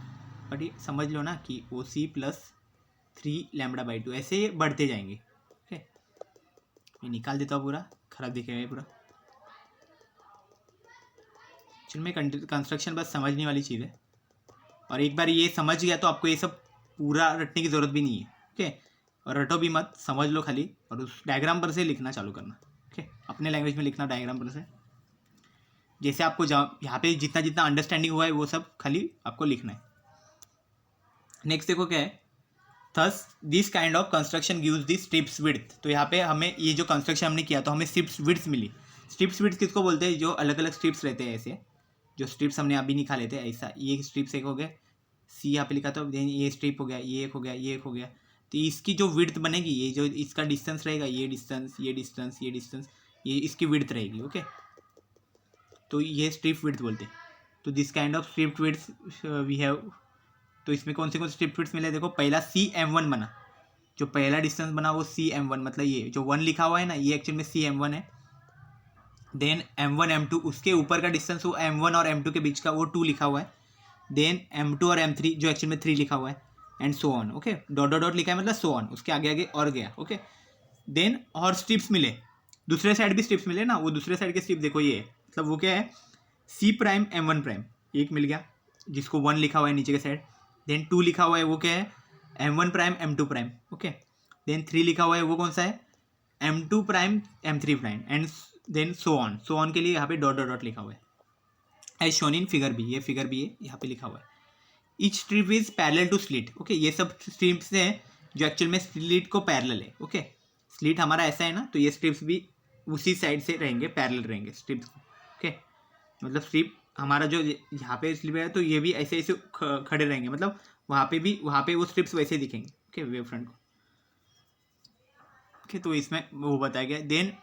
बट ये समझ लो ना कि OC प्लस 3 लैम्बडा बाई 2 ऐसे ये बढ़ते जाएंगे, ओके। मैं निकाल देता हूँ, पूरा खराब दिखेगा ये पूरा, चल में कंस्ट्रक्शन बस समझने वाली चीज़ है, और एक बार ये समझ गया तो आपको ये सब पूरा रटने की ज़रूरत भी नहीं है, ओके। और रटो भी मत, समझ लो खाली, और उस डायग्राम पर से लिखना चालू करना, ओके, अपने लैंग्वेज में लिखना डायग्राम पर से, जैसे आपको यहाँ पे जितना जितना अंडरस्टैंडिंग हुआ है वो सब खाली आपको लिखना है। नेक्स्ट देखो क्या है, thus this kind of construction gives the strips width, तो यहाँ पे हमें ये जो कंस्ट्रक्शन हमने किया तो हमें स्ट्रिप्स विड्थ मिली। स्ट्रिप्स विड्थ किसको बोलते हैं, जो अलग अलग स्ट्रिप्स रहते हैं ऐसे, जो स्ट्रिप्स हमने अभी निकाले थे ऐसा, ये स्ट्रिप्स एक हो गए, C यहाँ पे लिखा था, देन ये स्ट्रिप हो गया, ये एक हो गया, ये एक हो गया, तो इसकी जो विड्थ बनेगी, ये जो इसका डिस्टेंस रहेगा, ये डिस्टेंस, ये डिस्टेंस, ये डिस्टेंस, ये इसकी विड्थ रहेगी, ओके। तो ये स्ट्रिप विड्थ बोलते हैं। तो this kind of strip width we have, तो इसमें कौन से स्ट्रिप विड्थ मिले, देखो पहला CM1 बना, जो पहला डिस्टेंस बना वो CM1, मतलब ये जो 1 लिखा हुआ है ना ये एक्चुअल में CM1 है। देन M1 M2 उसके ऊपर का डिस्टेंस वो M1 और M2 के बीच का वो 2 लिखा हुआ है। देन M2 और M3 जो एक्चुअल में 3 लिखा हुआ है, and so on, okay. Dot dot dot लिखा है मतलब सो ऑन, उसके आगे आगे और गया, ओके। देन और स्ट्रिप्स मिले, दूसरे साइड भी स्ट्रिप्स मिले ना, वो दूसरे साइड के स्ट्रिप देखो ये मतलब वो क्या है, C प्राइम M1 प्राइम एक मिल गया, जिसको 1 लिखा हुआ है नीचे के साइड। देन 2 लिखा हुआ है वो क्या है, M1 prime M2 prime, okay. Then 3 लिखा हुआ है वो कौन सा है, M2 prime M3 prime, and then so on के लिए यहाँ पे डॉट डॉट डॉट लिखा हुआ है, as shown in figure B, ये फिगर बी है, यहाँ पे लिखा हुआ है। Each strip is parallel to slit, okay. ये सब स्ट्रिप्स हैं जो एक्चुअल में स्लिट को पैरेलल है, ओके। स्लिट हमारा ऐसा है ना, तो ये स्ट्रिप्स भी उसी साइड से रहेंगे, पैरेलल रहेंगे स्ट्रिप्स को, ओके। मतलब स्ट्रिप हमारा जो यहाँ पे स्लिप है तो ये भी ऐसे ऐसे खड़े रहेंगे, मतलब वहाँ पे वो स्ट्रिप्स वैसे दिखेंगे, ओके, वेव फ्रंट को, ओके। तो इसमें वो बताया गया। Then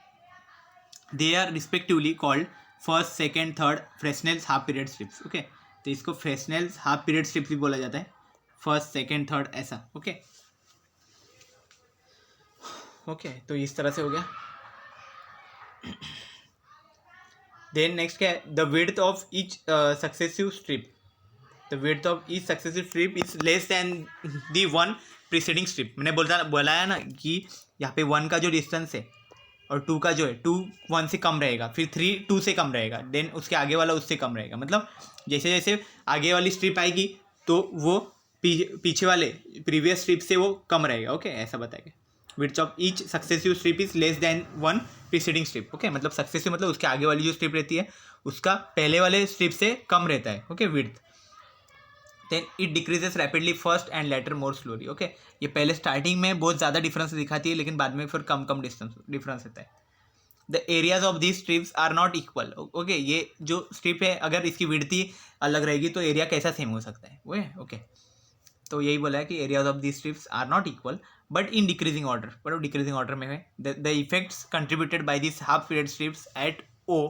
they are respectively called first, second, third Fresnel's half period strips. Okay, तो इसको फ्रेसनेल्स हाफ पीरियड स्ट्रिप्स भी बोला जाता है, फर्स्ट, सेकेंड, थर्ड ऐसा। ओके ओके, तो इस तरह से हो गया। देन नेक्स्ट क्या है, the width of each successive strip, the width of each successive strip is less than the one preceding strip. मैंने बोलाया ना कि यहाँ पे 1 का जो डिस्टेंस है और 2 का जो है, 2 1 से कम रहेगा, फिर 3 2 से कम रहेगा, देन उसके आगे वाला उससे कम रहेगा। मतलब जैसे जैसे आगे वाली स्ट्रिप आएगी तो वो पीछे वाले प्रीवियस स्ट्रिप से वो कम रहेगा। ओके, ऐसा बताएगा। Width of each successive strip is less than 1 preceding strip. Okay, मतलब सक्सेसिव मतलब उसके आगे वाली जो स्ट्रिप रहती है उसका पहले वाले स्ट्रिप से कम रहता है। Okay, width. Then it decreases rapidly first and later more slowly. Okay, ये पहले स्टार्टिंग में बहुत ज़्यादा डिफरेंस दिखाती है, लेकिन बाद में फिर कम कम डिफरेंस रहता है। The areas of these strips are not equal. Okay, ये जो स्ट्रिप है अगर इसकी विड्थ अलग रहेगी तो एरिया कैसा सेम हो सकता है वो है। ओके, तो यही बोला है कि areas of these strips are not equal but in decreasing order, but decreasing order में है। The effects contributed by this half period strips at O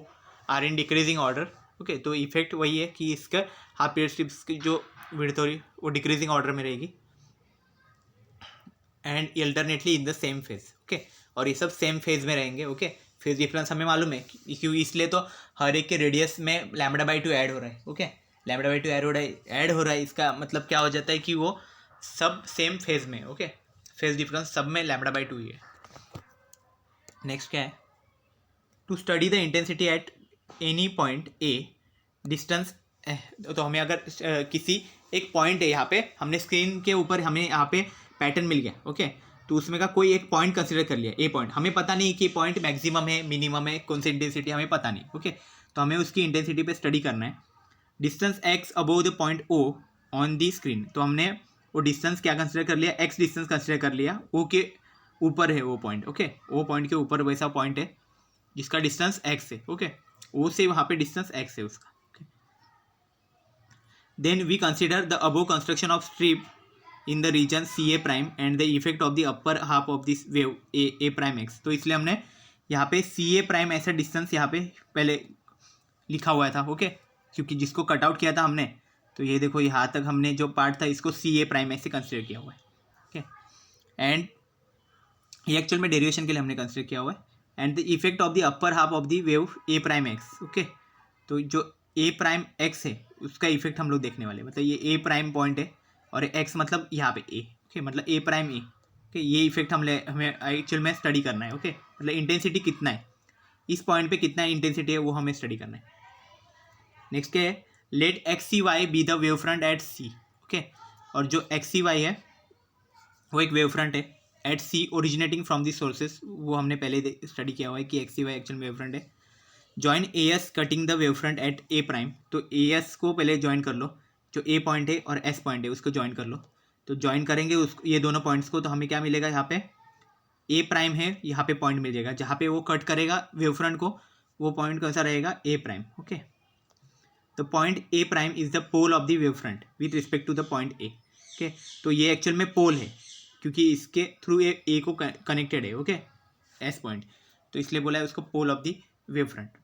are in decreasing order. Okay, तो इफेक्ट वही है कि इसका हाफ पीरियड स्ट्रिप्स की जो width हो रही वो डिक्रीजिंग ऑर्डर में रहेगी and alternately in the same phase. Okay, और ये सब सेम फेज में रहेंगे। ओके, फेज डिफरेंस हमें मालूम है क्यों, इसलिए तो हर एक के रेडियस में λ/2 ऐड हो रहा है। ओके, λ/2 ऐड हो रहा है, इसका मतलब क्या हो जाता है कि वो सब सेम फेज में। ओके, फेज डिफरेंस सब में λ/2 ही है। नेक्स्ट क्या है, to study the intensity at any point a distance. तो हमें अगर किसी एक पॉइंट है यहाँ पे, हमने स्क्रीन के ऊपर हमें यहाँ पे पैटर्न मिल गया। ओके, तो उसमें का कोई एक पॉइंट कंसिडर कर लिया, ए पॉइंट, हमें पता नहीं कि पॉइंट मैक्सिमम है मिनिमम है, कौन सी इंटेंसिटी हमें पता नहीं। ओके, तो हमें उसकी इंटेंसिटी पे स्टडी करना है। Distance X above the point O on the screen, तो हमने वो डिस्टेंस क्या कंसिडर कर लिया, एक्स डिस्टेंस कंसिडर कर लिया, ओ के ऊपर है वो पॉइंट। ओके, ओ पॉइंट के ऊपर वैसा पॉइंट है जिसका डिस्टेंस एक्स है। ओके, ओ से वहाँ पे डिस्टेंस एक्स है उसका। Then we consider the above construction of strip in the region CA prime and the effect of the upper half of this wave A prime x। तो इसलिए हमने यहाँ पे CA prime ऐसा डिस्टेंस यहाँ पे पहले लिखा हुआ था। ओके, क्योंकि जिसको कट आउट किया था हमने, तो ये देखो यहाँ तक हमने जो पार्ट था इसको CA prime ऐसे कंसिडर किया हुआ है। ओके, एंड ये एक्चुअल में डेरिवेशन के लिए हमने कंसिडर किया हुआ है। And the effect of the upper half of the wave A prime x। Okay, तो जो A prime x है उसका इफेक्ट हम लोग देखने वाले, मतलब ये A प्राइम पॉइंट है और x मतलब यहाँ पे A। ओके, मतलब A प्राइम A। ओके, ये इफेक्ट हमें एक्चुअल में स्टडी करना है। ओके, मतलब इंटेंसिटी कितना है इस पॉइंट पे, कितना इंटेंसिटी है वो हमें स्टडी करना है। नेक्स्ट क्या है, let X C Y be the wave front at C. Okay, और जो एक्स सी वाई है वो एक वेव फ्रंट है at C originating from the sources, वो हमने पहले स्टडी किया हुआ है कि X C Y actual wave front है। Join A S cutting the wave front at A prime, तो ए एस को पहले ज्वाइन कर लो, जो ए पॉइंट है और एस पॉइंट है उसको ज्वाइन कर लो। तो ज्वाइन करेंगे उसको, ये दोनों पॉइंट्स को, तो हमें क्या मिलेगा, यहाँ पे ए प्राइम है, यहाँ पे पॉइंट मिल जाएगा जहाँ पे वो कट करेगा वेव फ्रंट को, वो पॉइंट कैसा रहेगा, ए प्राइम। ओके, तो point A prime is the pole of the wave front with respect to the point A. Okay, तो ये एक्चुअल में पोल है क्योंकि इसके थ्रू ए को कनेक्टेड है। ओके, एस पॉइंट, तो इसलिए बोला है उसको pole of the wave front.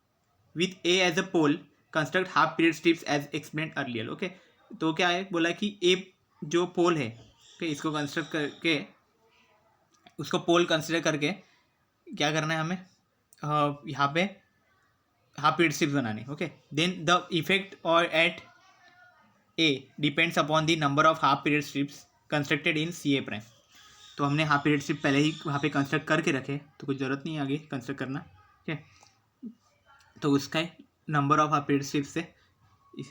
With A as a pole, construct half period strips as explained earlier। Okay, तो क्या है, बोला कि A जो पोल है, ओके, इसको कंस्ट्रक्ट करके उसको पोल कंसिडर करके क्या करना है हमें, यहाँ पे हाफ पीरियड स्ट्रिप्स बनाने। ओके, देन द इफेक्ट और at A depends upon the number of half period strips constructed in CA prime. तो हमने हाफ पीरियड स्ट्रिप पहले ही वहाँ पे कंस्ट्रक्ट करके रखे, तो कुछ ज़रूरत नहीं है आगे कंस्ट्रक्ट करना। ओके, तो उसका number of half period strips से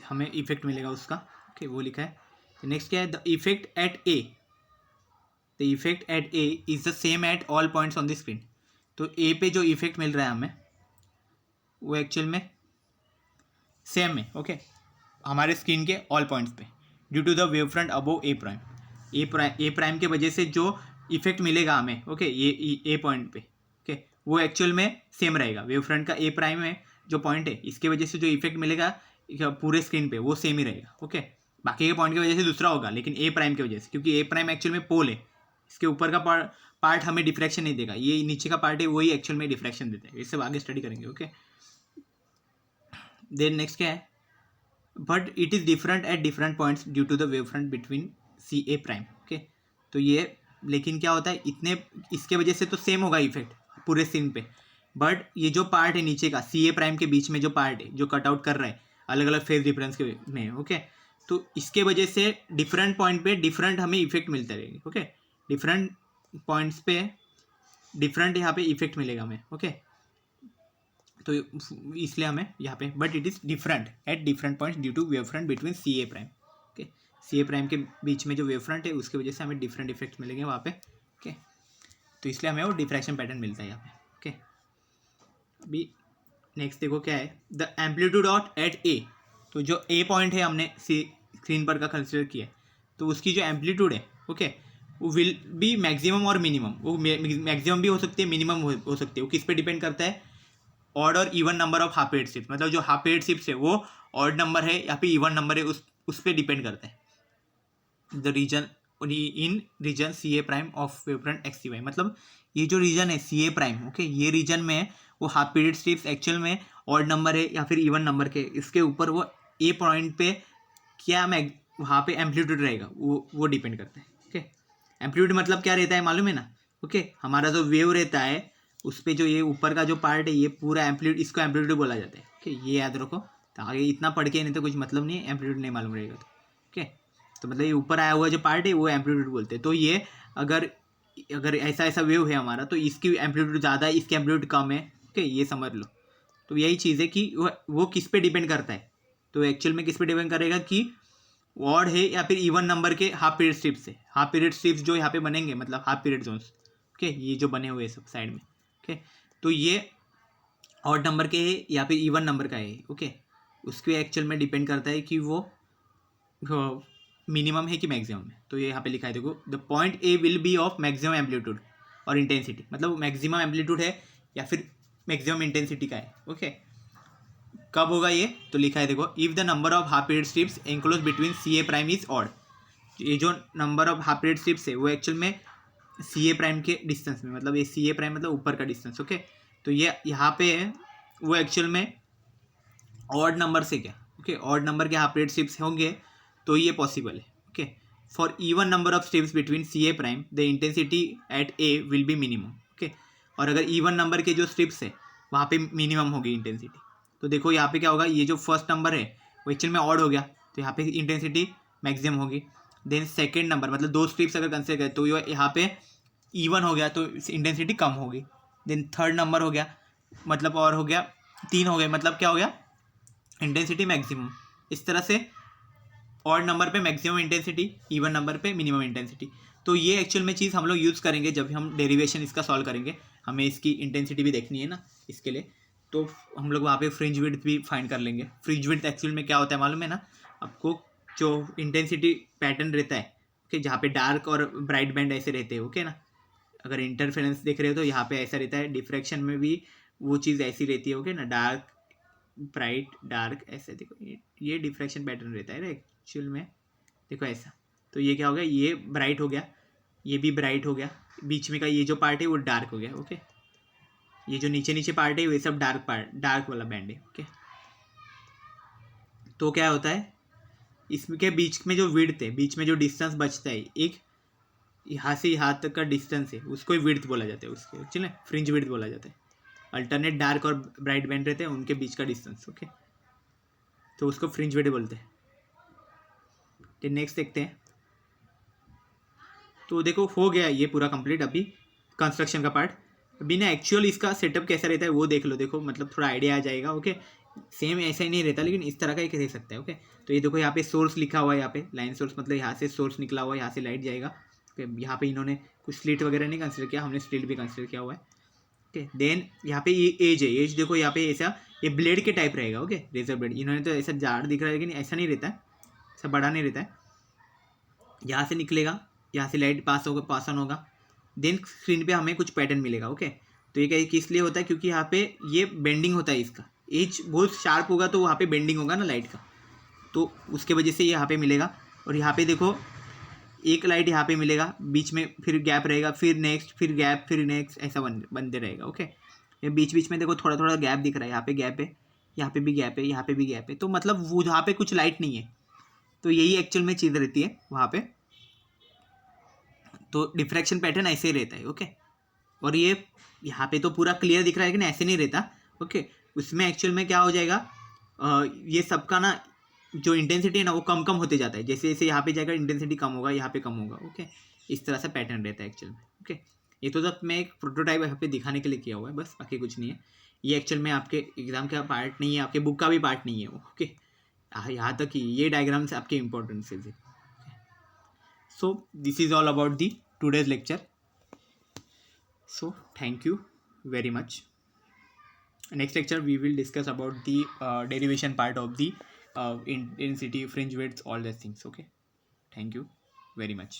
हमें इफेक्ट मिलेगा उसका। ओके, वो लिखा है। नेक्स्ट क्या है, the effect at A, the effect at A is the same at all points on the screen. तो ए पे जो इफेक्ट मिल रहा है हमें वो एक्चुअल में सेम है। ओके, हमारे स्क्रीन के ऑल पॉइंट्स पे, due to the wave front above A prime. A prime के वजह से जो इफेक्ट मिलेगा हमें, ओके, ये ए पॉइंट पे, ओके, वो एक्चुअल में सेम रहेगा। वेव फ्रंट का ए प्राइम में जो पॉइंट है इसके वजह से जो इफेक्ट मिलेगा पूरे स्क्रीन पे वो सेम ही रहेगा। ओके, बाकी के पॉइंट की वजह से दूसरा होगा, लेकिन ए प्राइम की वजह से, क्योंकि ए प्राइम एक्चुअल में पोल है, इसके ऊपर का पार्ट हमें डिफ्रैक्शन नहीं देगा, ये नीचे का पार्ट है वही एक्चुअल में डिफ्रैक्शन देता है। ये सब आगे स्टडी करेंगे। ओके, देन नेक्स्ट क्या है, but it is different at different points due to the wave front between C A prime. Okay, तो ये लेकिन क्या होता है, इतने इसके वजह से तो सेम होगा इफेक्ट पूरे सीन पे, बट ये जो पार्ट है नीचे का सी ए प्राइम के बीच में जो पार्ट है जो कट आउट कर रहा है अलग अलग फेज डिफरेंस के में, ओके, तो इसके वजह से डिफरेंट पॉइंट पे डिफरेंट हमें इफेक्ट मिलते रहेंगे। ओके, डिफरेंट पॉइंट्स पे डिफरेंट यहाँ पे इफेक्ट मिलेगा हमें। ओके, तो इसलिए हमें यहाँ पे but it is different at different points due to wave front between C A prime. Okay, C A prime के बीच में जो वेव फ्रंट है उसकी वजह से हमें डिफरेंट इफेक्ट्स मिलेंगे वहाँ पे। ओके, तो इसलिए हमें वो डिफ्रैक्शन पैटर्न मिलता है यहाँ पे। ओके, अभी नेक्स्ट देखो क्या है, द एम्पलीट्यूड ऑफ एट ए, तो जो ए पॉइंट है हमने स्क्रीन पर का कंसिडर किया है, तो उसकी जो एम्पलीट्यूड है, ओके, वो विल बी मैक्सिमम और मिनिमम, वो मैक्सिमम भी हो सकती है, मिनिमम हो सकती है। वो किस पे डिपेंड करता है, ऑड और इवन नंबर ऑफ हाफ एड शिप्स, मतलब जो हाफ एड शिप्स है वो ऑड नंबर है या फिर इवन नंबर है, उस पर डिपेंड करता है। The region in region C A prime of wavefront X C Y, मतलब ये जो रीजन है सी ए प्राइम, ओके, ये रीजन में वो हाफ पीरियड स्ट्रिप्स एक्चुअल में ऑड नंबर है या फिर इवन नंबर के, इसके ऊपर वो ए पॉइंट पे क्या वहाँ पे एम्पलीट्यूड रहेगा वो डिपेंड करता है। ओके, एम्पलीट्यूड मतलब क्या रहता है मालूम है ना। ओके, हमारा जो वेव रहता है उस पर जो ये ऊपर का जो पार्ट है ये पूरा एम्पलीट्यूड, इसको एम्पलीट्यूड बोला जाता है। ओके, ये याद रखो, तो आगे इतना पढ़ के नहीं तो कुछ मतलब नहीं है, एम्पलीट्यूड नहीं मालूम रहेगा तो। ओके, तो मतलब ये ऊपर आया हुआ जो पार्ट है वो एम्पलीट्यूड बोलते हैं। तो ये अगर ऐसा वेव है हमारा तो इसकी एम्पलीट्यूड ज़्यादा है, इसकी एम्पलीट्यूड कम है। ओके, ये समझ लो। तो यही चीज़ है कि वो किस पे डिपेंड करता है, तो एक्चुअल में किस पे डिपेंड करेगा कि ऑड है या फिर इवन नंबर के हाफ पीरियड स्ट्रिप्स है। हाफ पीरियड स्ट्रिप्स जो यहाँ पे बनेंगे मतलब हाफ पीरियड जोन्स, ओके, ये जो बने हुए सब साइड में, ओके, तो ये ऑड नंबर के है या फिर इवन नंबर का है। ओके, उसके एक्चुअल में डिपेंड करता है कि वो मिनिमम है कि मैक्सिमम है। तो ये यहाँ पे लिखा है देखो, the point A will B of maximum amplitude और इंटेंसिटी, मतलब मैक्सिमम एम्पलीट्यूड है या फिर मैक्सिमम इंटेंसिटी का है। ओके, कब होगा ये, तो लिखा है देखो, if the number of half period strips enclose between C A prime is odd, ये जो number of half period strips है वो एक्चुअल में सी ए प्राइम के डिस्टेंस में, मतलब ये सी ए प्राइम मतलब ऊपर का डिस्टेंस। ओके, तो ये यहाँ पे है वो एक्चुअल में ऑड नंबर से क्या, ओके, ऑड नंबर के हाफ पीरियड स्ट्रिप्स होंगे तो ये पॉसिबल है। Okay, for even number of strips between C A prime the intensity at A will be minimum. Okay, और अगर इवन नंबर के जो स्ट्रिप्स है वहाँ पे मिनिमम होगी इंटेंसिटी। तो देखो यहाँ पे क्या होगा, ये जो फर्स्ट नंबर है वो एक्चुअल में ऑड हो गया तो यहाँ पे इंटेंसिटी मैक्सिमम होगी। देन सेकेंड नंबर मतलब दो स्ट्रिप्स अगर कंसिडर करें तो यहाँ पे इवन हो गया तो इंटेंसिटी कम होगी। देन थर्ड नंबर हो गया मतलब और हो गया, तीन हो गए मतलब क्या हो गया, इंटेंसिटी मैक्सिमम। इस तरह से ऑड नंबर पे मैक्सिमम इंटेंसिटी, इवन नंबर पे मिनिमम इंटेंसिटी। तो ये एक्चुअल में चीज़ हम लोग यूज़ करेंगे जब हम डेरिवेशन इसका सॉल्व करेंगे, हमें इसकी इंटेंसिटी भी देखनी है ना इसके लिए, तो हम लोग वहाँ पे फ्रिंज विड्थ भी फाइंड कर लेंगे। फ्रिंज विड्थ एक्चुअल में क्या होता है मालूम है ना आपको, जो इंटेंसिटी पैटर्न रहता है, ओके, जहाँ पे डार्क और ब्राइट बैंड ऐसे रहते हैं। ओके ना, अगर इंटरफेरेंस देख रहे हो तो यहाँ पे ऐसा रहता है, डिफ्रैक्शन में भी वो चीज़ ऐसी रहती है। ओके ना, डार्क ब्राइट डार्क ऐसे, देखो ये डिफ्रैक्शन पैटर्न रहता है ना एक्चुअल में, देखो ऐसा। तो ये क्या हो गया, ये ब्राइट हो गया, ये भी ब्राइट हो गया, बीच में का ये जो पार्ट है वो डार्क हो गया। ओके, ये जो नीचे नीचे पार्ट है वो सब डार्क वाला बैंड है। ओके, तो क्या होता है इसके बीच में जो विड्थ है, बीच में जो डिस्टेंस बचता है, एक यहाँ से यहाँ तक का डिस्टेंस है, उसको ही विड्थ बोला जाता है, उसके चलिए फ्रिंज विड्थ बोला जाता है। अल्टरनेट डार्क और ब्राइट बैंड रहते हैं उनके बीच का डिस्टेंस। ओके, तो उसको फ्रिंज विड्थ बोलते हैं। तो नेक्स्ट देखते हैं। तो देखो हो गया ये पूरा कंप्लीट अभी कंस्ट्रक्शन का पार्ट। अभी ना एक्चुअल इसका सेटअप कैसा रहता है वो देख लो, देखो मतलब थोड़ा आइडिया आ जाएगा। ओके, सेम ऐसा ही नहीं रहता लेकिन इस तरह का एक रह सकता है। ओके, तो ये देखो यहाँ पे सोर्स लिखा हुआ है, यहाँ पे लाइन सोर्स मतलब यहाँ से सोर्स निकला हुआ है, यहाँ से लाइट जाएगा। ओके, यहाँ पे इन्होंने कुछ स्लिट वगैरह नहीं कंसिडर किया, हमने स्लिट भी कंसिडर किया हुआ है। ओके, देन यहाँ पे ये एज है, एज देखो यहाँ पे ऐसा ये ब्लेड के टाइप रहेगा। ओके, रेजर ब्लेड, इन्होंने तो ऐसा जाड़ दिख रहा है लेकिन ऐसा नहीं रहता है, ऐसा बड़ा नहीं रहता है। यहाँ से निकलेगा, यहाँ से लाइट पास ऑन होगा, देन स्क्रीन पे हमें कुछ पैटर्न मिलेगा। ओके, तो ये किस लिए होता है, क्योंकि यहाँ पे ये बेंडिंग होता है, इसका एज बहुत शार्प होगा तो वहाँ पे बेंडिंग होगा ना लाइट का, तो उसके वजह से ये यहाँ पे मिलेगा। और यहाँ पे देखो एक लाइट यहाँ पे मिलेगा, बीच में फिर गैप रहेगा, फिर नेक्स्ट, फिर गैप, फिर नेक्स्ट, ऐसा बनते रहेगा। ओके, ये बीच बीच में देखो थोड़ा थोड़ा गैप दिख रहा है, यहाँ पे गैप है, यहाँ पे भी गैप है, यहाँ पे भी गैप है, तो मतलब वो जहाँ पे कुछ लाइट नहीं है, तो यही एक्चुअल में चीज़ रहती है वहाँ पे। तो डिफ्रैक्शन पैटर्न ऐसे ही रहता है। ओके, और ये यहाँ पे तो पूरा क्लियर दिख रहा है, लेकिन ऐसे नहीं रहता। ओके, उसमें एक्चुअल में क्या हो जाएगा, ये सबका ना जो इंटेंसिटी है ना वो कम कम होते जाता है, जैसे जैसे यहाँ पे जाएगा इंटेंसिटी कम होगा, यहाँ पे कम होगा। ओके, इस तरह से पैटर्न रहता है एक्चुअल में। ओके, ये तो जब मैं एक प्रोटोटाइप यहाँ पे दिखाने के लिए किया हुआ है बस, बाकी कुछ नहीं है। ये एक्चुअल में आपके एग्जाम का पार्ट नहीं है, आपके बुक का भी पार्ट नहीं है वो। ओके, यहाँ तक कि ये डायग्राम्स आपके इंपॉर्टेंट है। So this is all about the today's lecture. So thank you very much. Next lecture we will discuss about the derivation part of the intensity, fringe widths, all these things. Okay, thank you very much.